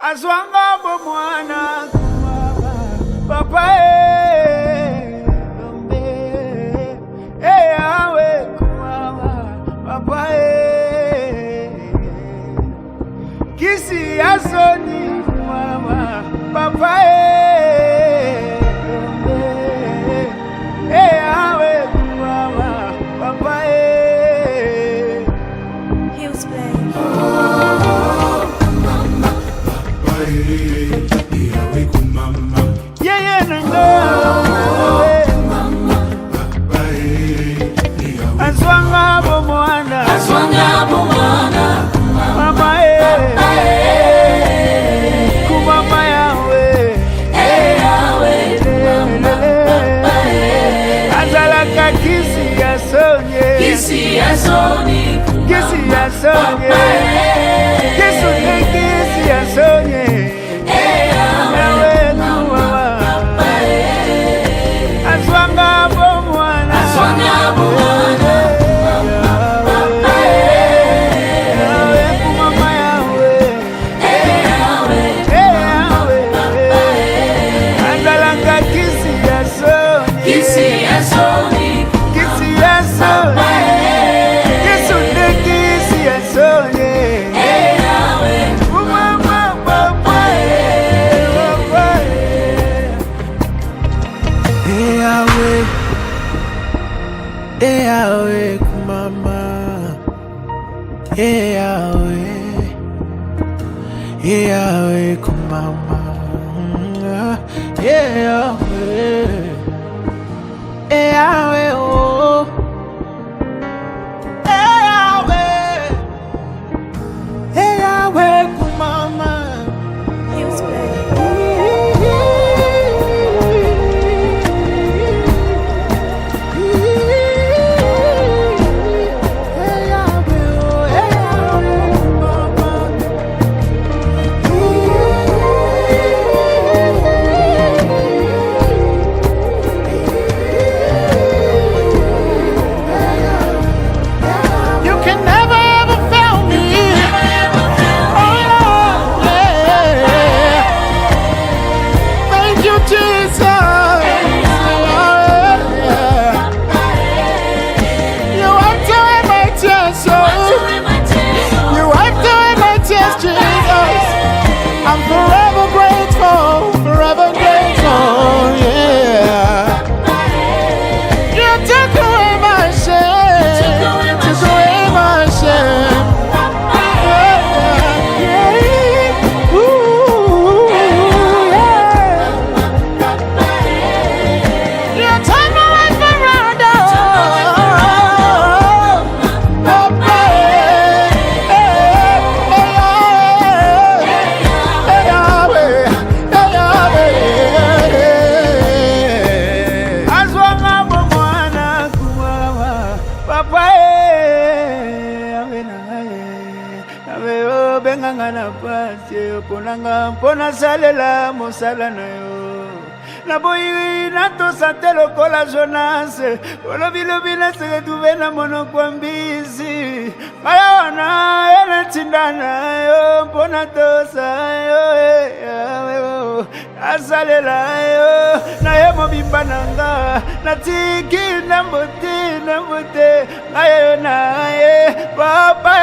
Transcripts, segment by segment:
Azwanga bomwana papa lombe awe kumama papa kisi asoni kumama papa lombe awe kumama papa Hills Play. Kisi ya Sonye, kisi ya Sonye, nawe nuwa, azwanga bomwana, nawe kumama yawe, azalanga kisi ya Sonye, kisi ya Sonye. Yahweh, kumama, Yahweh, Yahweh, kumama, Yahweh, Yahweh, oh, Yahweh, Yahweh, kumama. Hills Play. Ngana pasi ponanga pona salela mosala na yo na boyi na to satelo kola Jonas olo bilobi na se tuve na mono kwa mbisi maya na ene tindana yo pona to sa yo asalela yo na ye mo bimbananga na tiki na mbote ayo na ye papa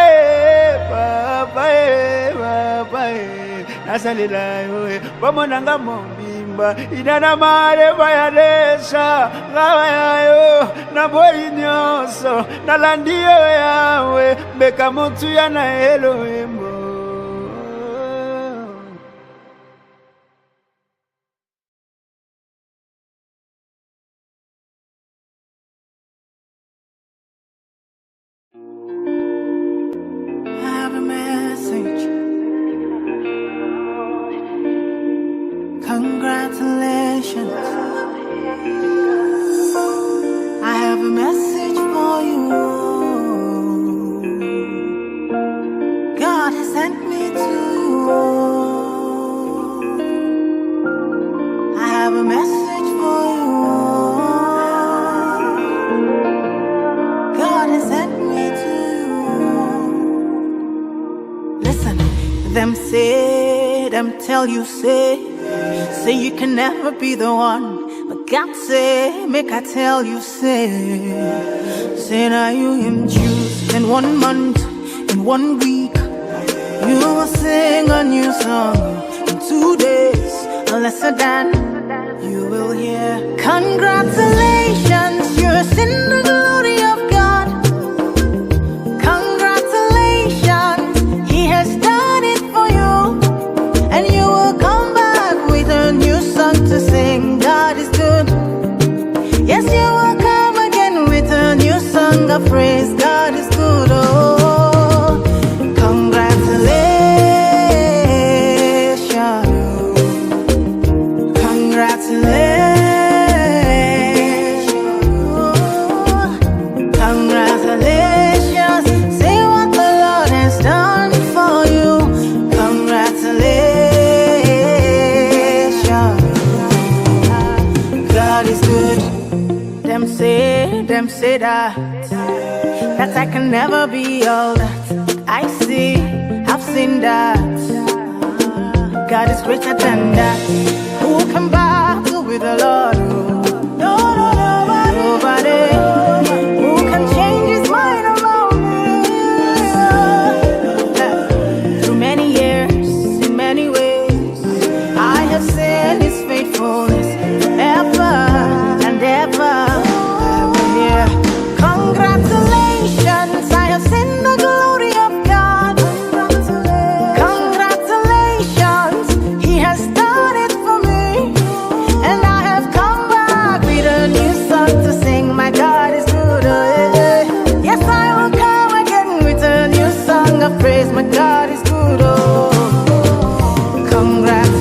nasalela yo bamonanga mombimba inana mare bayalesa ngawa yayo na boyi nyonso nalandi yo yawe mbeka motu ya na Elohimo. Congratulations, I have a message for you. God has sent me to you. I have a message for you. God has sent me to you. Listen, them say them tell you, say you can never be the one. But God say, make I tell you, say now you him choose. In 1 month, in 1 week, you will sing a new song. In 2 days, a lesser than you will hear. Congratulations, you're in the glory of God. Congratulations, He has done it for you. And you will come back with a new song to sing. God is good. Yes, you will come again with a new song of praise. God is good. Oh, congratulations. Them say that I can never be all that I see. I've seen that God is greater than that. Who can battle with the Lord? No, nobody. Who can change His mind around me? Through many years, in many ways, I have seen His faithfulness ever and ever. Congratulations, I have seen the glory of God. Congratulations, He has done it for me. And I have come back with a new song to sing. My God is good. Yes, I will come again with a new song of praise. My God is good. Oh, congratulations.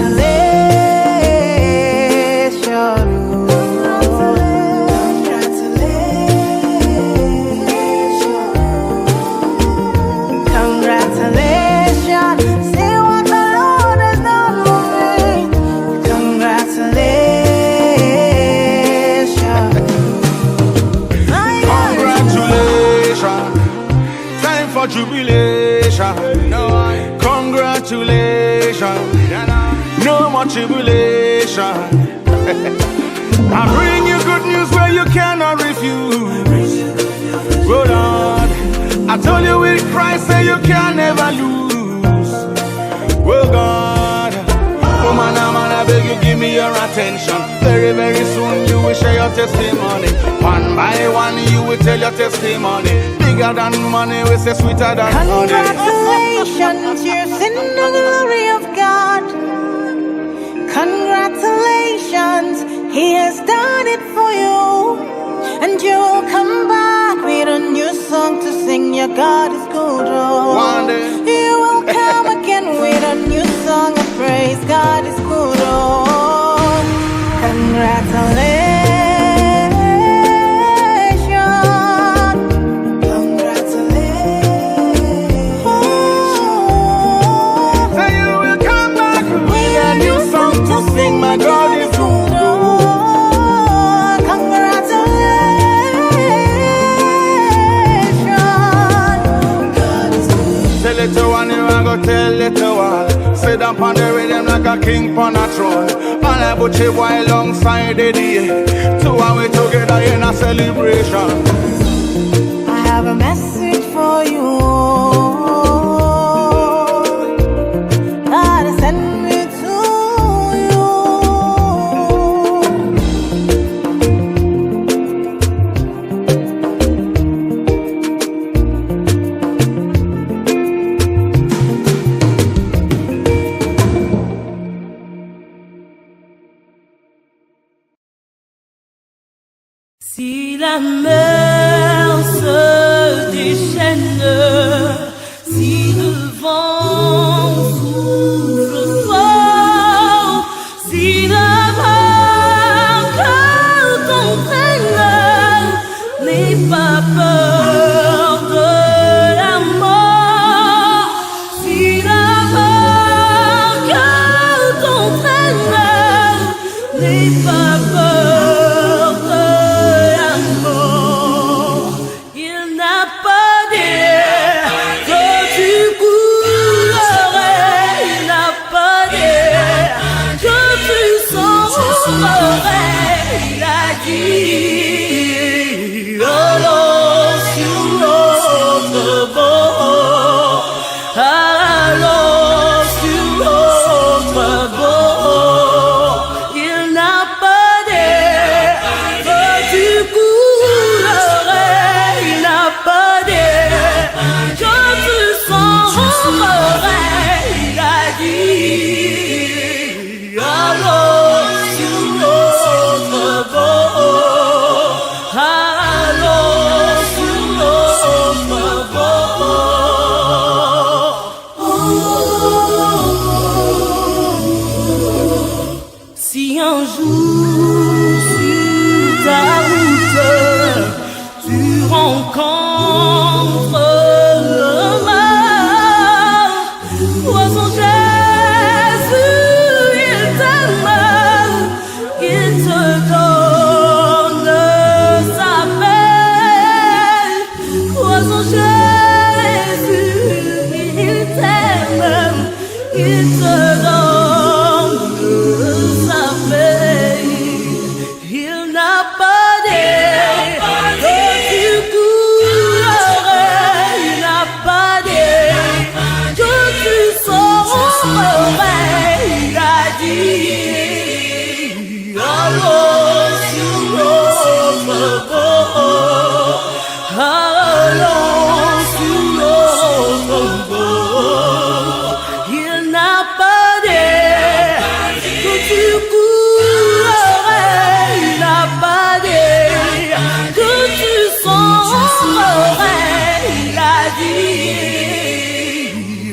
Jubilation, congratulations, no more tribulation. I bring you good news where you cannot refuse. Oh Lord, I told you with Christ that you can never lose. Oh God, oh man, I beg you give me your attention. Very, very soon you will share your testimony. One by one you will tell your testimony. Bigger than money, we say sweeter than honey. Congratulations, you're in the glory of God. Congratulations, He has done it for you. And you'll come back with a new song to sing. Your God is good. Oh, one day you will come again with a new song of praise. God is good. Oh, congratulations. My God is good. Congratulations. Tell it to one, you are go tell it to all. Sit down on the rhythm like a king on a throne. And I put you alongside the day. Two and we together in a celebration. I have a message for you. God sent me to you. Si la mer se déchaîne, si le vent souffle fort, si la barque t'entraîne, n'aie pas peur de la mort. Si la barque t'entraîne, n'aie pas peur de la mort. Il n'a pas dit que tu coulerais, il n'a pas dit il a dit allons sur l'autre bord, allons sur l'autre bord. Il n'a pas d'air du coulerais, il n'a pas d'air quand tu s'envolerais, il a dit allons sur l'autre bord, allons sur l'autre bord. Si un jour sur ta route tu rencontres le mal, poisson Jésus, il t'aime, il te donne sa paix. Poisson Jésus, il t'aime, il te donne sa paix. Il n'a pas d'air du coulerais, il n'a pas d'air que tu saurais, il a dit allons sur l'autre bord, allons sur l'autre bord. Il n'a pas d'air que tu coulerais, il n'a pas d'air que tu saurais, il a dit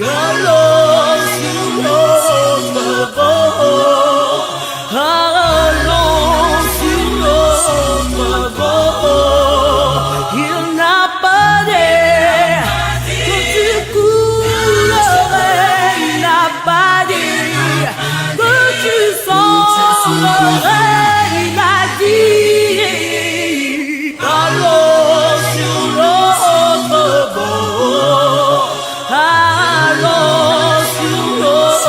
allons sur l'autre bord, allons sur l'autre bord. Il n'a pas d'air que tu coulerais, il n'a pas d'air que tu saurais, il a dit allons sur l'autre bord, allons sur l'autre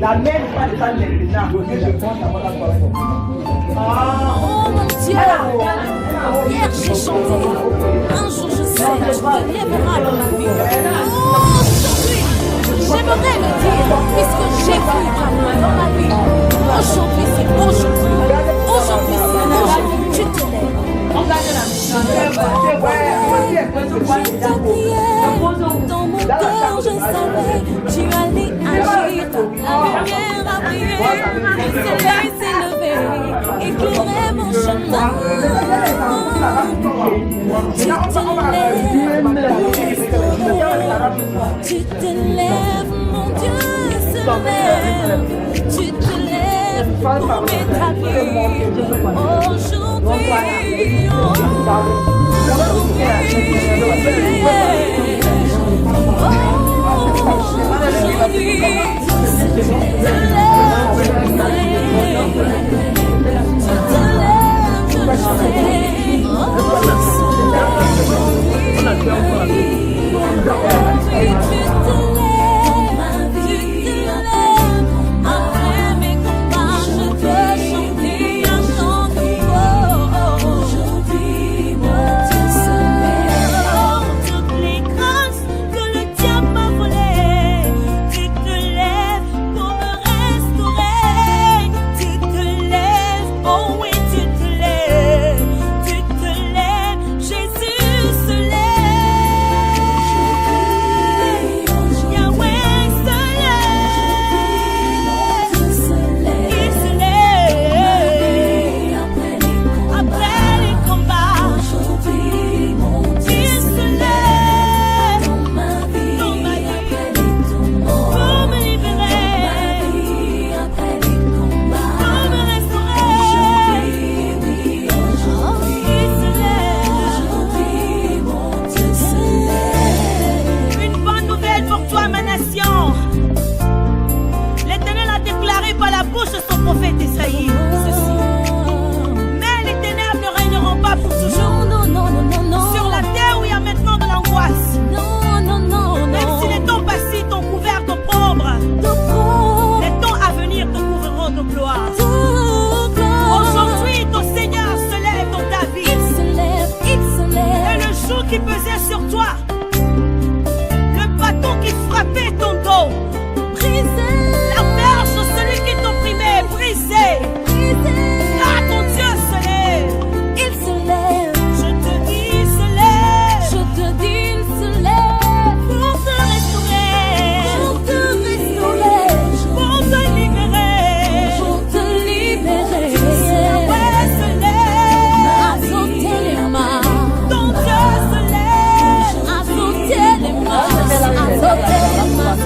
La même personne de l'État, je pense avoir la parole. Oh mon Dieu, hier j'ai chanté, un jour je sais, tu te lèveras dans la vie. Aujourd'hui, j'aimerais le dire, puisque j'ai vu ta main dans ma vie. Aujourd'hui c'est aujourd'hui, aujourd'hui c'est aujourd'hui, tu te lèves. Dans mon cœur je savais, tu allais agir, la lumière a brillé, le soleil s'est levé, éclairait mon chemin. Tu te lèves, mon Dieu se lève, tu te lèves pour m'établir aujourd'hui. Aujourd'hui, mon Dieu se lève. qui pesait sur toi, le bâton qui frappait ton dos, brisé. La verge de celui qui t'opprimait, brisé. Ah, ton Dieu se lève. Il se lève. Je te dis, il se lève. Je te dis, il se lève. Pour te restaurer. Pour te restaurer. Pour te libérer. Pour te libérer. Ouais, se lève. À sauter les mains. Ton Dieu se lève. À sauter les mains. À sauter les mains.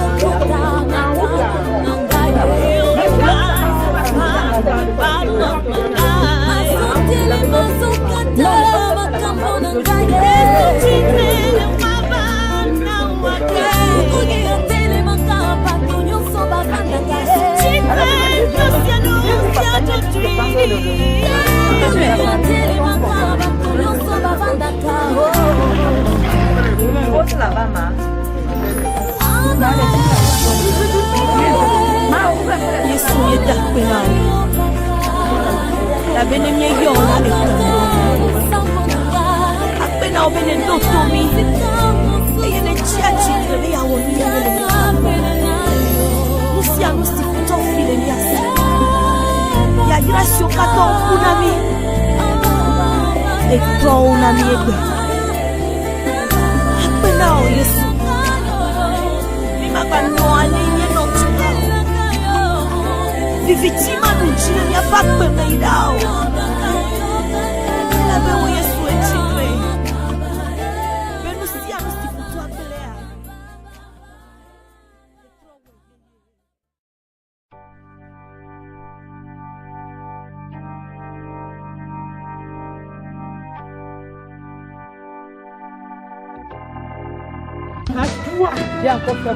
Yesu yedakpena la benemye yona akpena obene dotomi eyene chiachi krebe ya woni musia musikuto file niasa ya grasio kato kunami ekto unami egbe akpena o Yesu mimabano alinye notuka Vivitima nujina ni abakpe na idao. La bewo Yesu echikwe. Benusi ya musti kutu apelea.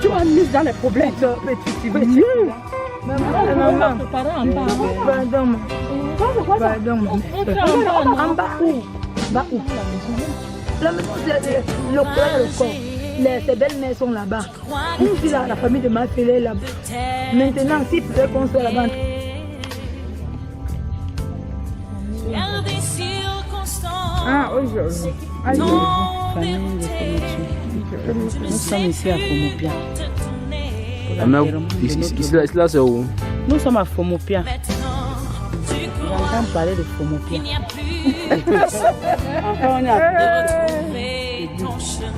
Tu m'as mis dans les problèmes. Maman, pardon. En bas où? Bas où? La maison, le corps. Ces belles maisons là-bas. Nous, si la famille de ma fille est là-bas. Maintenant, s'il pouvait construire là-bas. Ah, aujourd'hui. Nous sommes ici à Fomopia. Là, c'est où? Nous sommes à Fomopia. J'entends parler de Fomopia.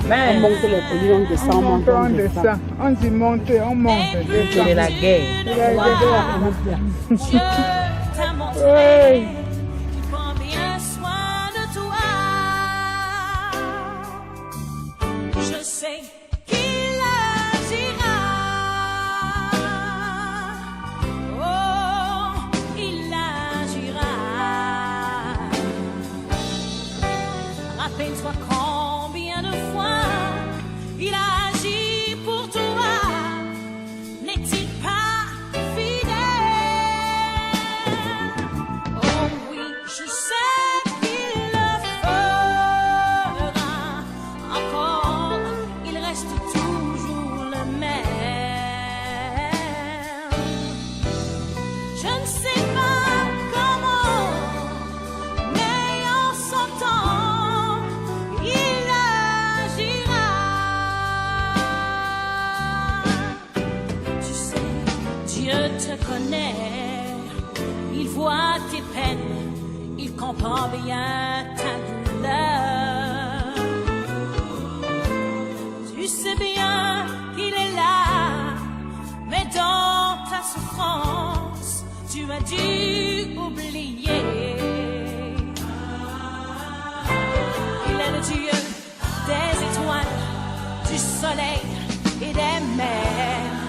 On monte les pays, on descend, on descend. On s'y monte, on monte. C'est la guerre. Comprends bien ta douleur. Tu sais bien qu'il est là, mais dans ta souffrance, tu as dû oublier. Il est le Dieu des étoiles, du soleil et des mers,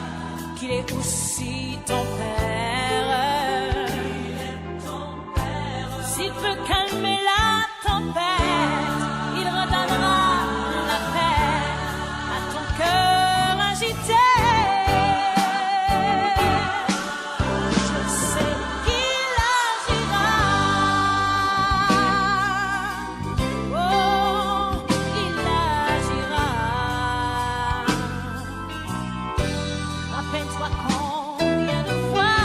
qu'il est aussi ton Père. S'il peut calmer la tempête, il redonnera la paix à ton cœur agité. Je sais qu'il agira. Oh, il agira. Rappelle-toi combien de fois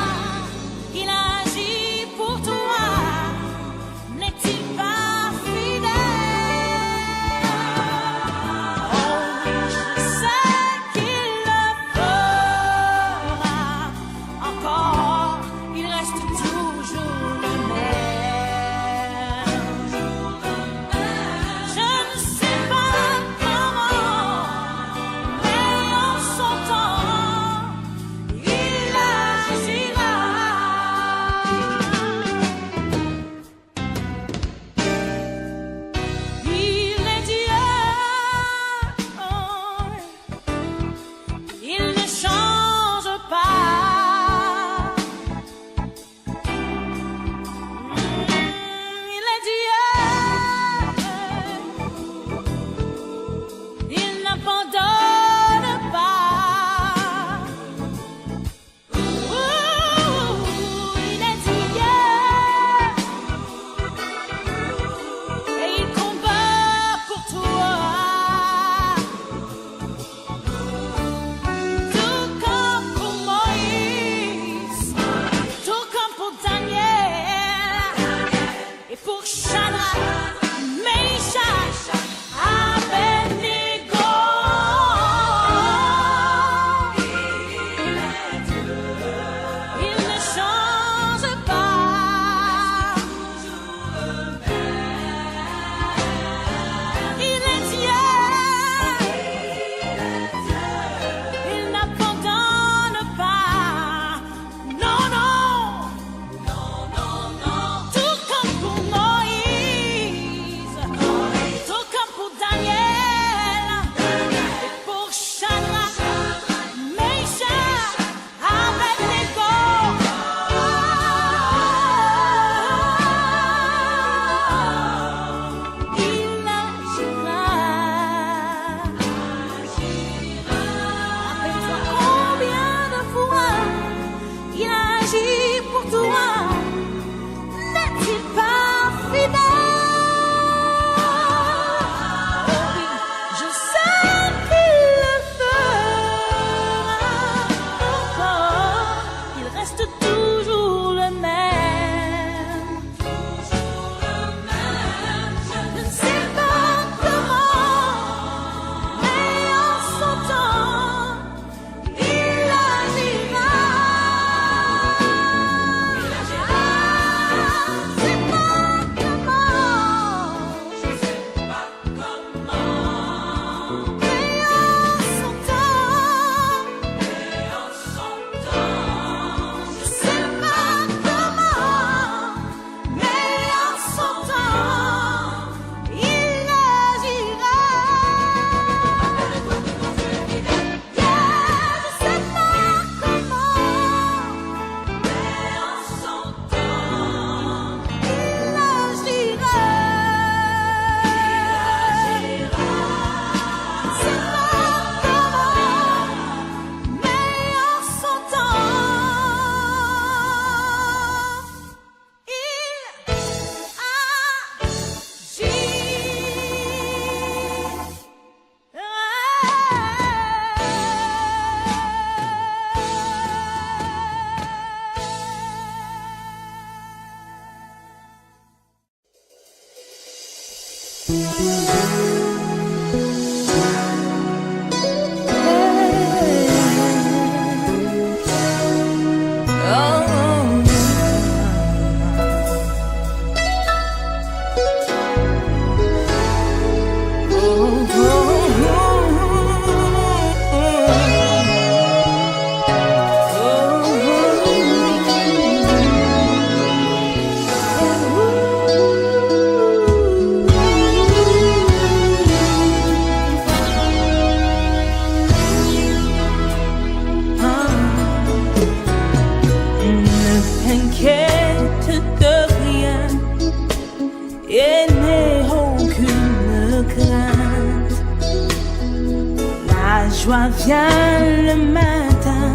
joie vient le matin,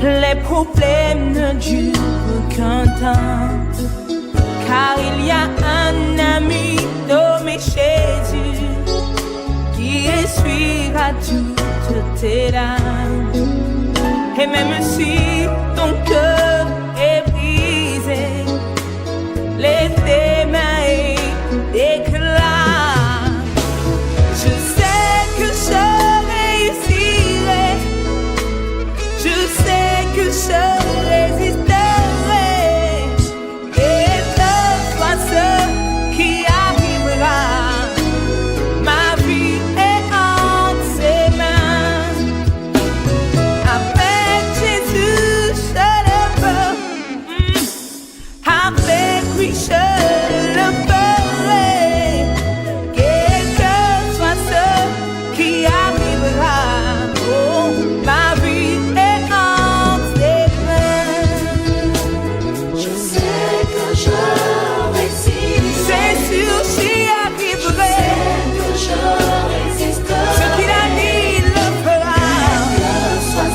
les problèmes ne durent qu'un temps, car il y a un ami nommé Jésus qui essuiera toutes tes larmes. Et même si ton cœur est brisé, les tes mains et d'éclat, je sais que je réussirai, je sais que je résisterai, et que soit ce qui arrivera, ma vie est entre ses mains. Avec Jésus je le peux, avec lui je le ferai, quel que soit ce qui arrivera, oh, ma vie est entre ses mains. Je sais que je réussirai. C'est sûr j'y arriverai, Que je résisterai. ce qu'il a dit il le fera,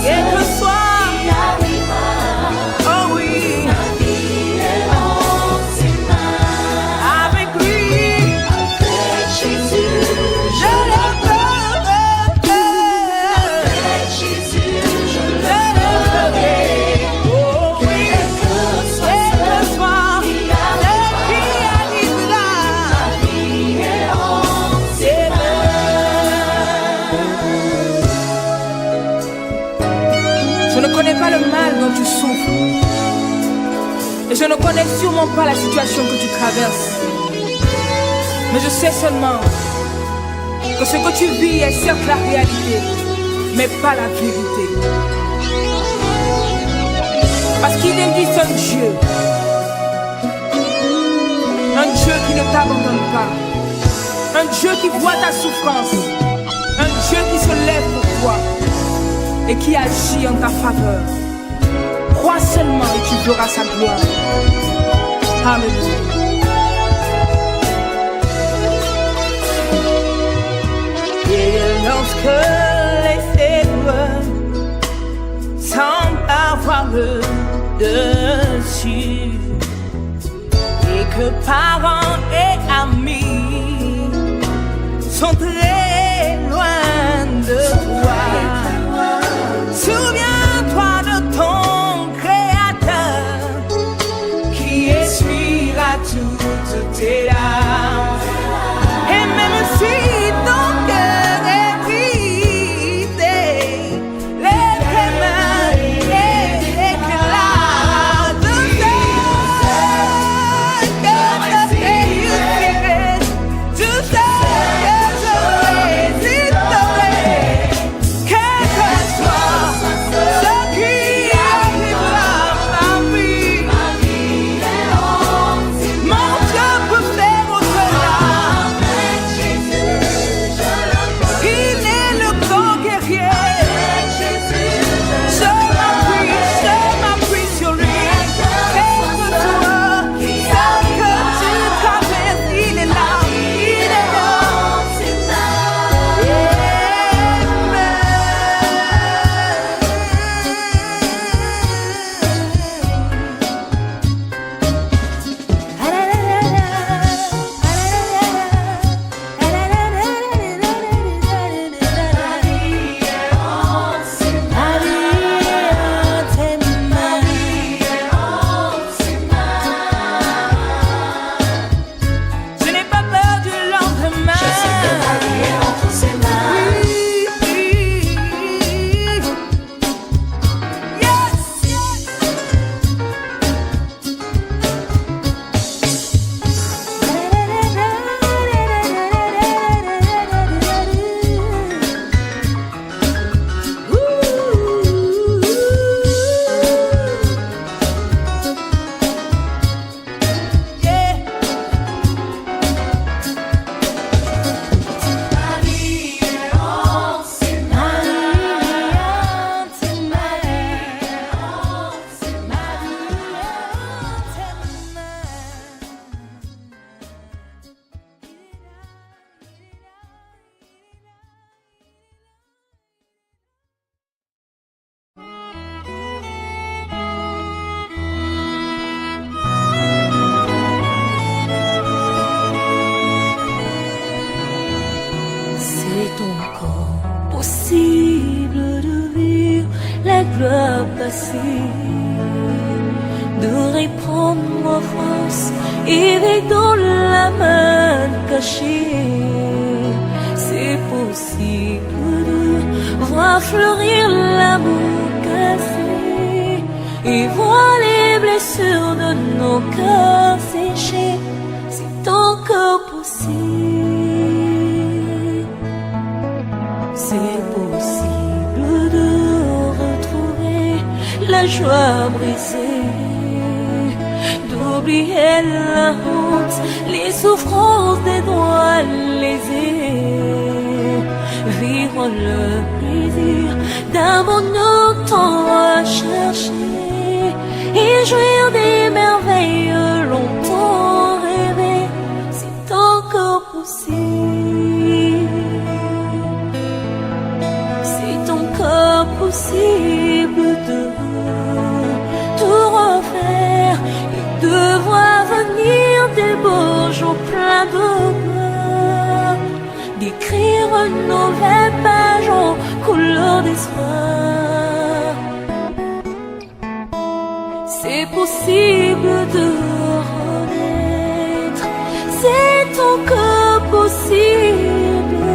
quel que soit, Qui arrivera, oh oui, ma vie est entre ses mains. avec lui Avec Jésus, je le ferai, avec Jésus, je le je le ferai, oh oui, quel que soit quel que ce soit qui ce qui arrivera, vie est entre ses c'est Je ne connais pas le mal dont tu souffres, et je ne connais sûrement pas la situation que tu traverses, mais je sais seulement que ce que tu vis est certes la réalité, mais pas la vérité. Parce qu'il existe un Dieu qui ne t'abandonne pas, un Dieu qui voit ta souffrance, un Dieu qui se lève pour toi et qui agit en ta faveur. Crois seulement et tu verras sa gloire. Alléluia. Et lorsque les épreuves semblent avoir le dessus, et que parents et amis sont très loin de toi, souviens-toi de ton Créateur qui essuiera toutes tes larmes. Et même si ton cœur est brisé, lève tes mains et éclate. Je sais que je réussirai, je sais que je résisterai, quel que soit C'est encore possible de vivre la gloire passée, de reprendre France et vivre dans la main cachée. C'est possible de voir fleurir l'amour cassé et voir les blessures de nos cœurs séchés. C'est encore possible. C'est possible de retrouver la joie brisée, d'oublier la honte, les souffrances des doigts lésés, vivre le plaisir d'un bonheur tant recherché et jouir des merveilles longtemps rêvées. C'est encore possible. C'est encore possible de tout refaire et de voir venir des beaux jours pleins de gloire, d'écrire une nouvelle page en couleur d'espoir. C'est possible de renaître, c'est encore possible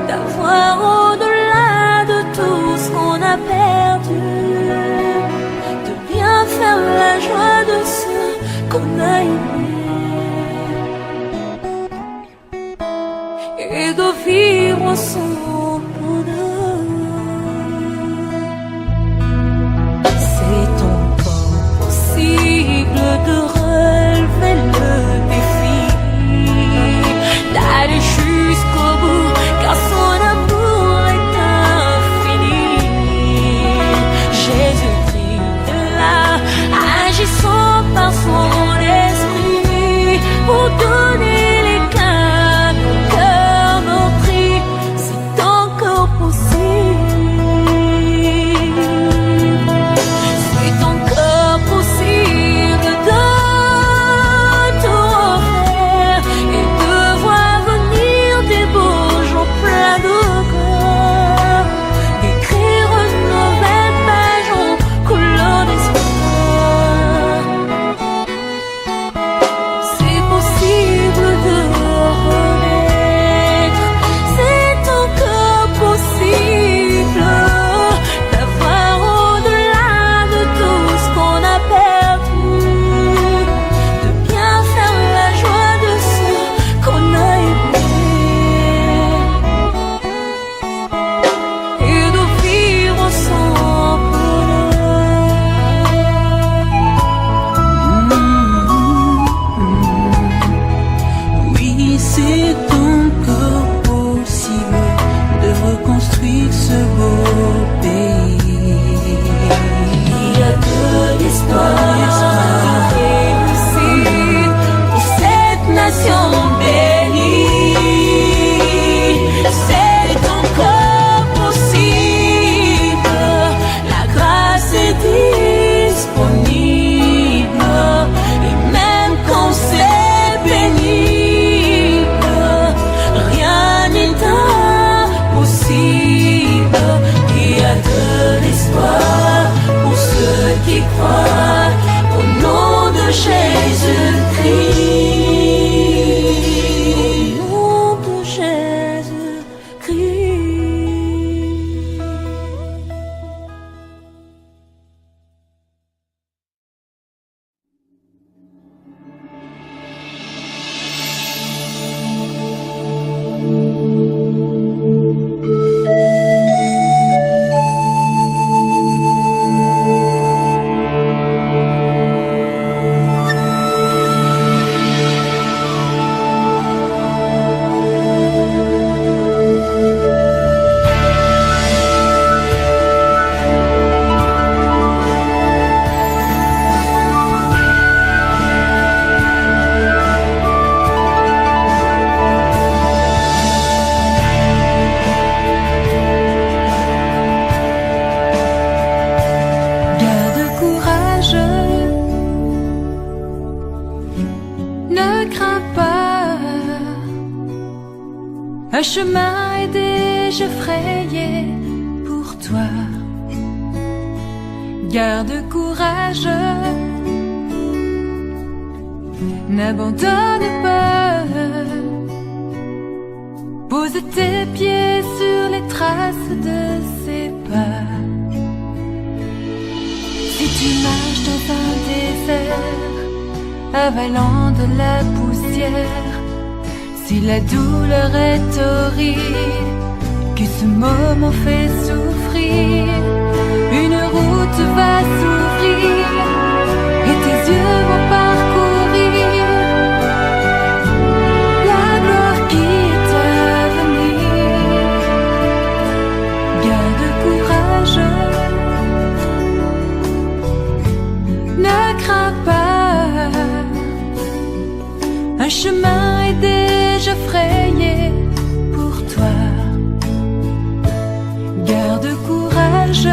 d'avoir au-delà de tout ce qu'on a perdu, de bien faire la joie de ceux qu'on a aimés et de vivre son bonheur. C'est encore possible de relever le défi, d'aller jusqu'au bout, car son amour est infini. Jésus-Christ est là, agissant par son esprit, pour donner les cœurs, nos cœurs meurtris. C'est encore possible. C'est encore possible de tout refaire et de voir venir des beaux jours pleins de gloire, d'écrire une nouvelle page en couleur d'espoir. C'est possible de renaître, c'est encore possible d'avoir au-delà de tout ce qu'on a perdu, de bien faire la joie de ceux qu'on a aimés et de vivre son Oui, c'est encore possible de reconstruire ce beau pays. Il y a de l'espoir pour cette nation bénie. C'est encore possible, la grâce est disponible, et même quand c'est pénible, rien n'est impossible. Il y a de l'espoir pour ceux qui croient au nom de Jésus-Christ. Au nom de Jésus-Christ. chemin est déjà frayé pour toi. Garde courage, n'abandonne pas. Pose tes pieds sur les traces de ses pas. Si tu marches dans un désert, avalant de la poussière, si la douleur est horrible, que ce moment fait souffrir, une route va s'ouvrir et tes yeux vont parcourir la gloire qui est à venir. Garde courage, ne crains pas, un chemin est déjà frayé pour toi. Garde courage,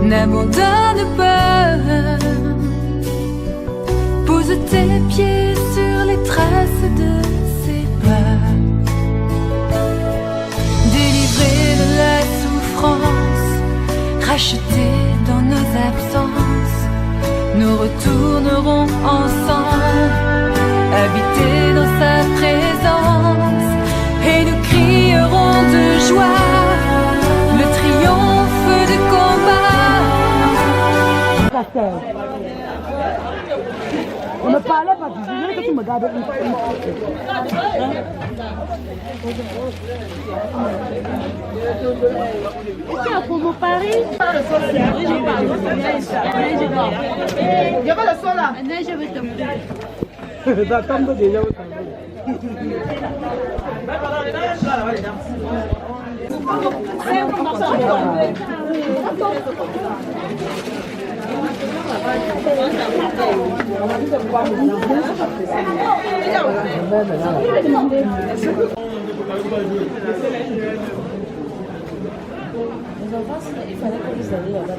n'abandonne pas. Pose tes pieds sur les traces de ses pas. Délivré de la souffrance, racheté dans nos absences, nous retournerons ensemble, habiter dans sa présence, et nous crierons de joie le triomphe du combat. On ne parlait pas du sujet que tu me gardes une fois. C'est un promo Paris. Il y avait le sol là. Maintenant, je vais te J'attends déjà. Les enfants, il fallait que vous alliez là-bas.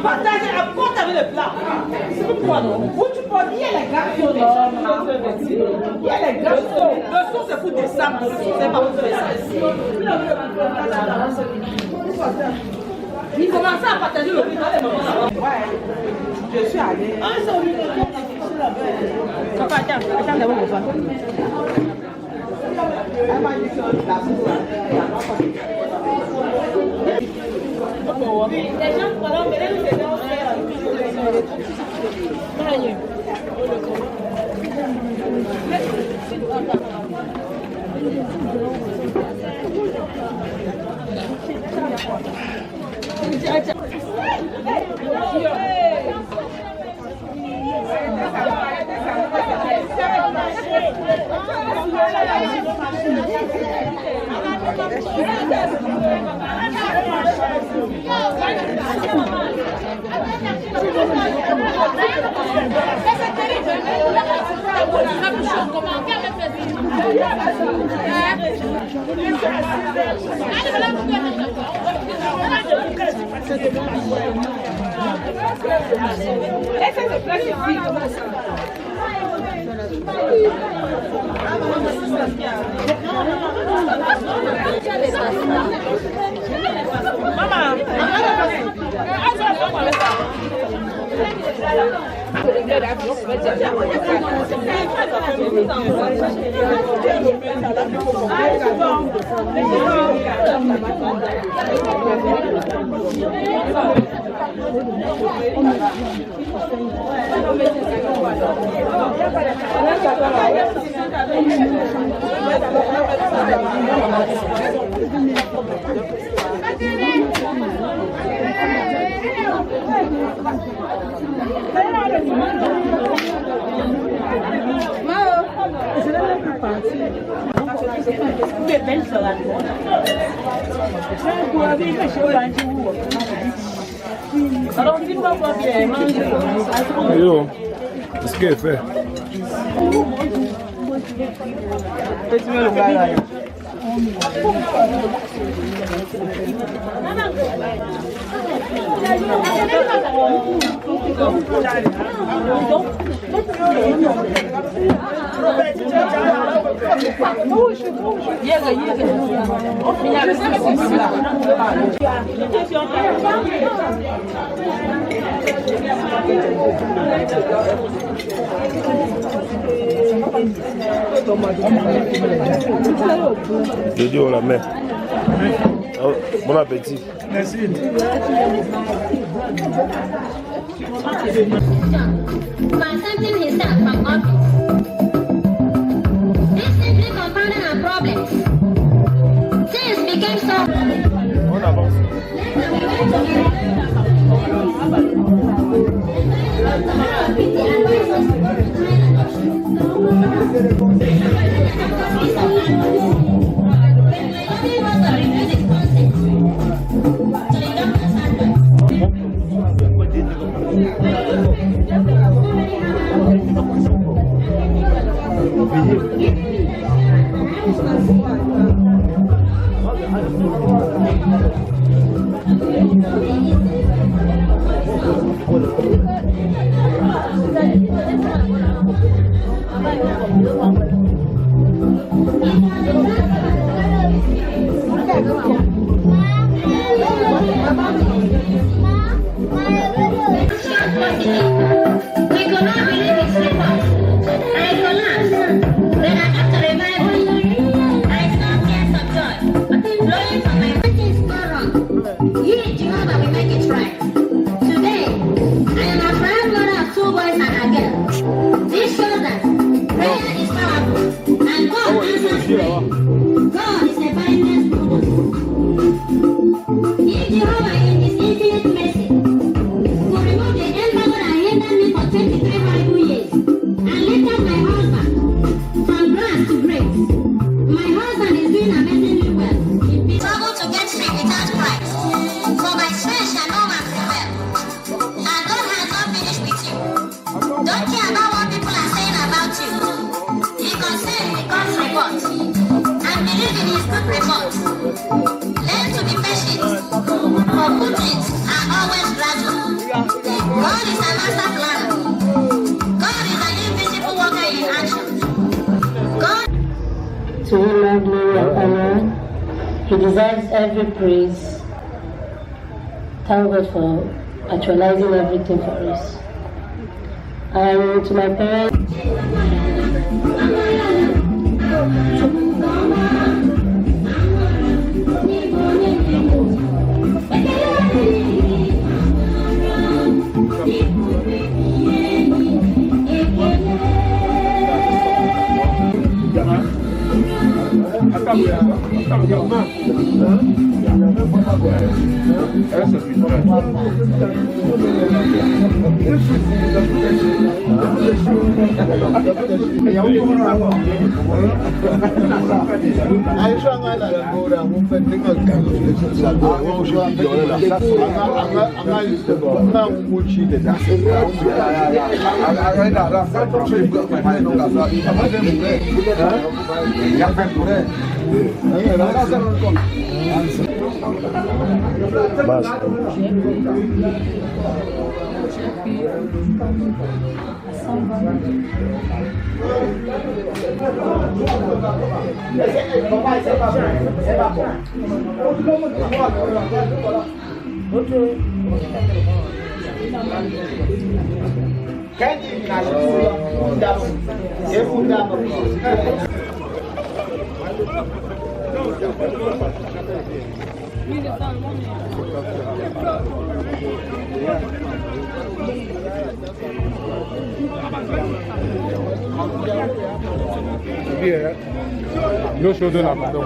Partagez, apporte avec le plat. C'est pourquoi non? Où tu peux dire les garçons, il y a les garçons. Le son c'est pour des sables, c'est pas pour faire ça. Il commençait à partager le plat. Ouais, je suis allée. Ah, c'est au lieu de papa, attends d'abord mon papa. Les gens pendant que les gens Yo, qu'est-ce qu'elle fait? Je dis on la met. Oh, bon appétit. Merci. Consenting himself from office. This simply compounded our problems. Things became so. On avance. To him all glory and honor. He deserves every praise. Thank God for actualizing everything for us. And to my parents. L'eau chaude là, pardon.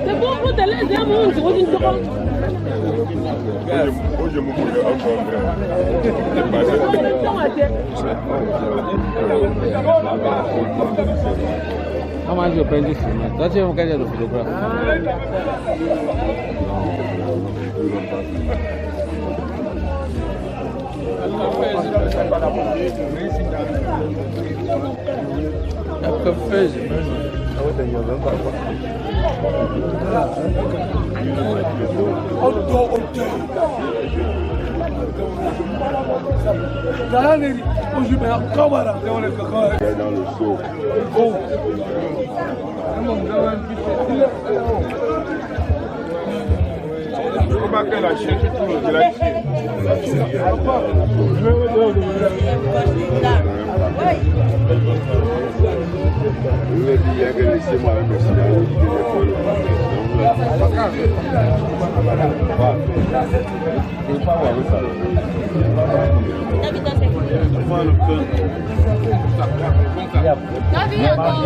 C'est bon pour te laisser à mon tour d'une seconde. How much you paying this? That's your kind of photograph. Dans le seau.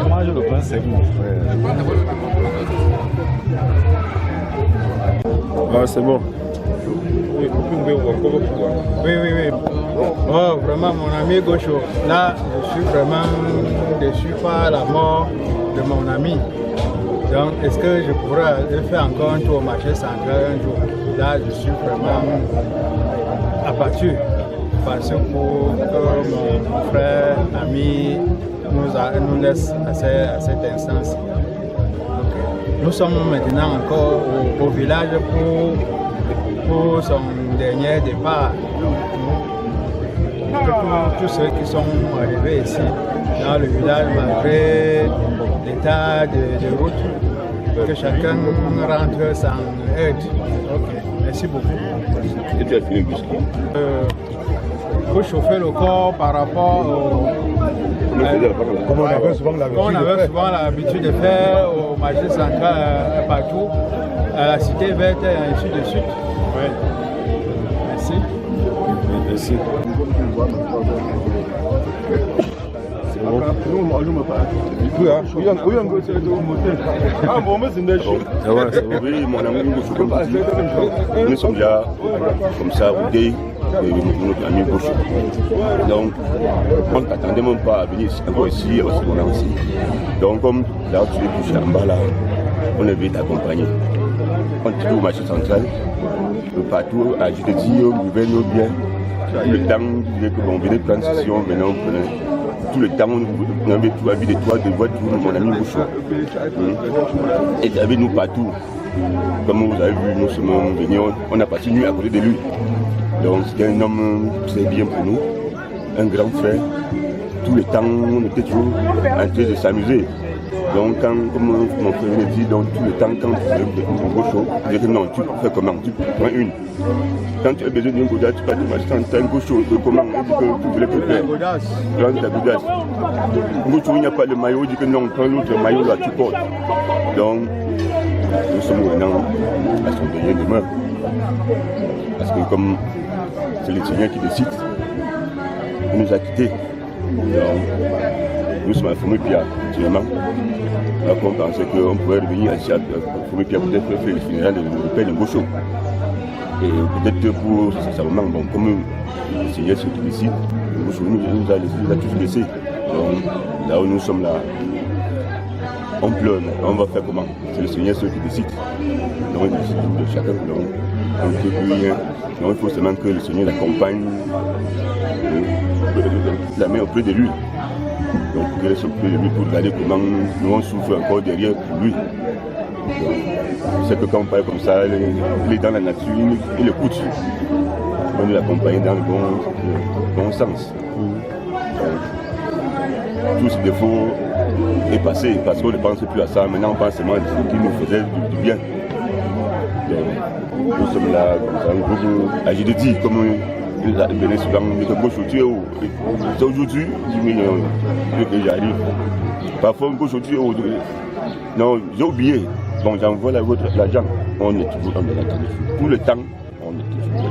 Mange le pain sec, mon frère. Ah, c'est bon. Oui, oui. Oh, vraiment, mon ami Gaucho. Là, je suis vraiment déçu par la mort de mon ami. Donc, est-ce que je pourrais faire encore un tour au marché central un jour? Là, je suis vraiment abattu. Parce que pour que mon frère, ami, nous laisse à cette instance. Nous sommes maintenant encore au village pour son dernier départ. Tous ceux qui sont arrivés ici dans le village, malgré l'état de route, que chacun rentre sans aide. Okay. Merci beaucoup. Et tu as fini le bus? Pour chauffer le corps par rapport au... Comme on avait souvent l'habitude de faire au marché central partout, à la cité verte et ainsi de suite. Ouais. Merci. Merci. C'est bon. Oui, mon ami, nous sommes là, comme ça, notre ami Gaucho. Donc, on ne t'attendait même pas à venir encore ici, à ce moment-ci. Donc, comme là, tu es couché en bas là, on est venu t'accompagner. On est au marché central, partout, à je te dis, on venait bien. Le temps qu'on venait prendre session, maintenant, on prenait. Tout le temps, on avait tout habillé de toi, de voiture, mon ami Gaucho. Et il y avait nous partout. Comme vous avez vu, nous sommes venus, on a passé une nuit à côté de lui. Donc c'était un homme très bien pour nous, un grand frère. Tout le temps, on était toujours en train de s'amuser. Donc quand, comme mon frère me dit, donc tout le temps, quand tu fais mon Gaucho, je dis non, tu fais comment? Tu prends une. Quand tu as besoin d'une goudasse, tu passes tu as un Gaucho, comment? On dit que tu voulais faire. Prends ta goudasse. Gaucho, il n'y a pas de maillot, il dit que non, prends l'autre maillot là, tu portes. Donc, nous sommes maintenant à son dernier demeure. Parce que comme c'est le Seigneur qui décide, il nous a quittés. Donc, nous sommes à Fomé-Pia, actuellement. Donc on pensait qu'on pourrait revenir à Fomé-Pia peut-être pour faire le funérail de père de Gaucho. Et peut-être pour sa maman, bon, comme le Seigneur c'est qui décide, Gaucho nous a tous laissés. Donc là où nous sommes là, on pleure, on va faire comment? C'est le Seigneur qui décide. Donc il décide de chacun. Donc, on ne peut plus rien. Donc il faut seulement que le Seigneur l'accompagne, la main auprès de lui. Donc qu'elle soit auprès de lui pour regarder comment nous on souffre encore derrière pour lui. C'est que quand on parle comme ça, il est dans la nature, il écoute. On l'accompagne dans le bon sens. Donc, tous ces défauts est passé parce qu'on ne pense plus à ça. Maintenant on pense seulement à ce qui nous faisait du bien. Nous sommes là, un groupe AGDD, comme le souvent, c'est aujourd'hui, que j'arrive. Parfois, aujourd'hui, non, j'ai oublié. Bon, j'envoie l'argent, on est toujours dans l'attente. Tout le temps, on est toujours là.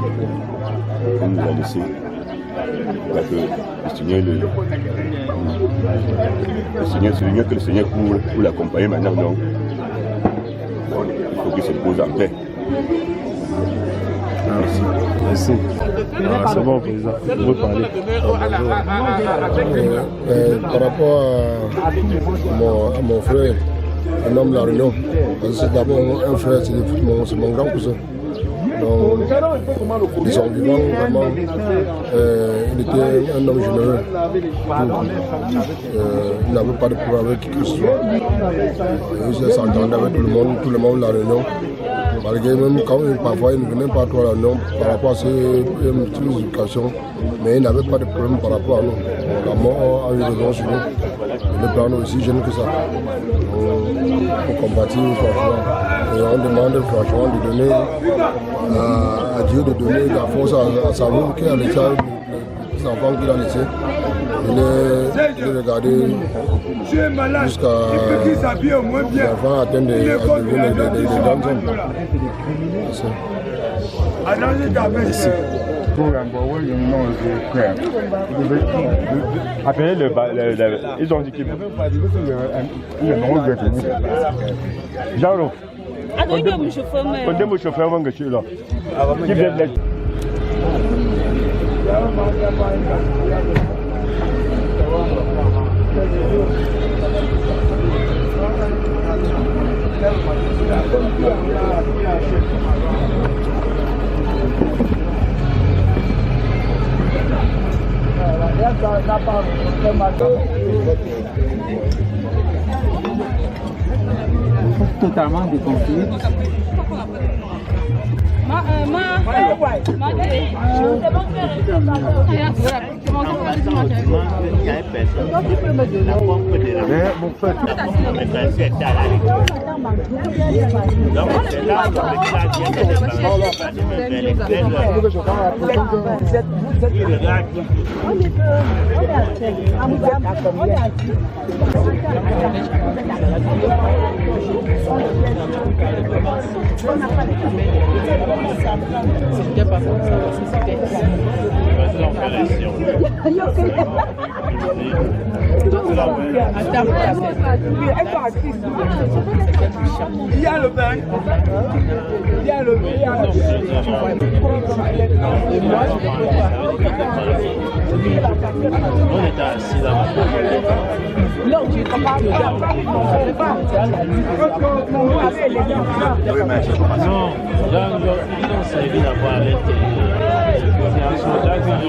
On nous a laissé. Parce que le Seigneur, que le Seigneur pour l'accompagner maintenant, non. Il faut qu'il se pose en paix. Merci. Merci. Ah, c'est bon, président. Vous pouvez parler. Par rapport à mon frère, un homme de la Réunion, parce que c'est d'abord un frère, c'est mon grand cousin. Donc, ils sont vivants, vraiment. Il était un homme généreux. Il n'avait pas de problème avec qui que ce soit. Il s'entendait avec tout le monde de la Réunion. Malgré même quand parfois il ne venait pas trop à la Réunion par rapport à ses petites éducations, mais il n'avait pas de problème par rapport à nous. La mort a eu raison sur nous. Il est pas aussi jeune que ça. On compatit franchement. Et on demande franchement de donner à Dieu de donner la force à sa vie qu'il a laissé, les enfants qu'il a laissés. Il est regardé jusqu'à l'enfant atteindre des grands hommes. Merci. Appelez ils ont dit qu'ils Jean-Lo. On chauffeur avant que tu es là. Qui vient de l'être. Totalement déconfiné. C'était pas comme ça, c'était il y a le bain. Il y a le bain. On était assis là. Non, tu es capable de faire. Non, ils ont servi d'avoir l'arrêté. C'est un soldat qui